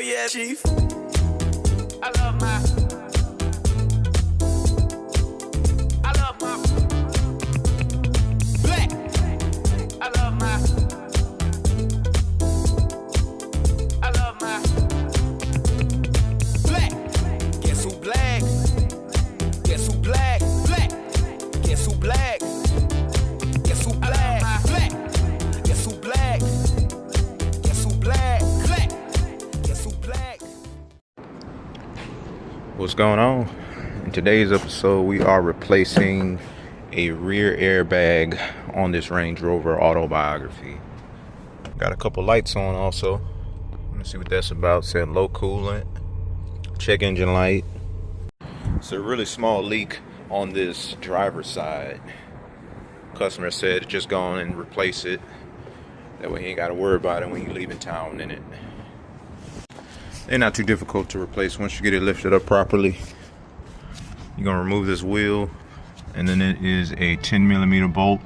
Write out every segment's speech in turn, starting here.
yeah, Chief. I love my black. I love my black. Guess who black? Guess who black? Black. Guess who black? Guess who black? Black. Guess who black? Guess who black? Black. Guess who black? What's going on? In today's episode, we are replacing a rear airbag on this Range Rover Autobiography. Got a couple lights on also. Let's see what that's about. Said low coolant, check engine light. It's a really small leak on this driver's side. Customer said just go on and replace it. That way you ain't got to worry about it when you leave in town in it. They're not too difficult to replace once you get it lifted up properly. You're gonna remove this wheel, and then it is a 10mm bolt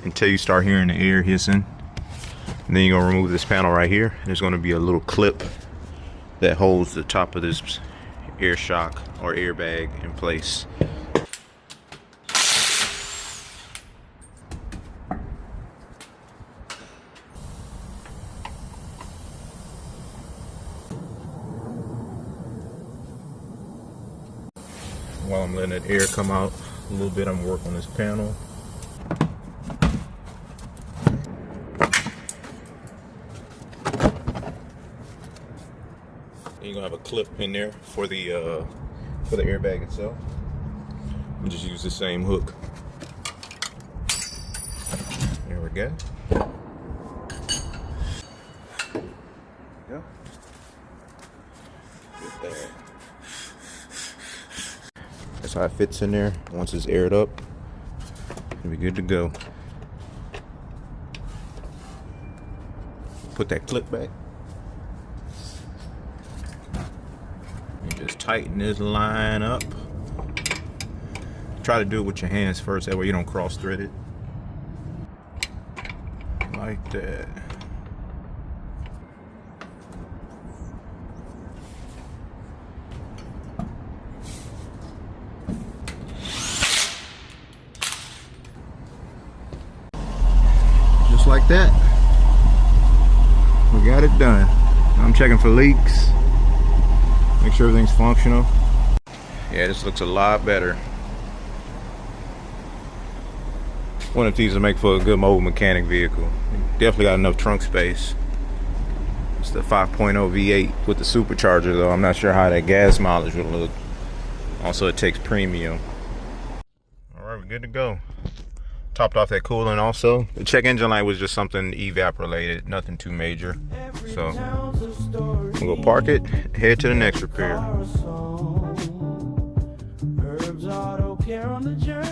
until you start hearing the air hissing. And then you're gonna remove this panel right here. There's gonna be a little clip that holds the top of this air shock or airbag in place. While I'm letting that air come out a little bit, I'm gonna work on this panel. You're gonna have a clip in there for the airbag itself. We just use the same hook. There we go. Yeah. Get that. That's how it fits in there. Once it's aired up, it'll be good to go. Put that clip back. And just tighten this line up. Try to do it with your hands first, that way you don't cross thread it. Like that. Just like that. We got it done. I'm checking for leaks. Make sure everything's functional. Yeah, this looks a lot better. One of these will make for a good mobile mechanic vehicle. Definitely got enough trunk space. It's the 5.0 V8 with the supercharger though. I'm not sure how that gas mileage will look. Also, it takes premium. Alright, we're good to go. Topped off that coolant also. The check engine light was just something evap related, nothing too major. So I'm gonna go park it, head to the next repair. HerbzAutoCare on the journey.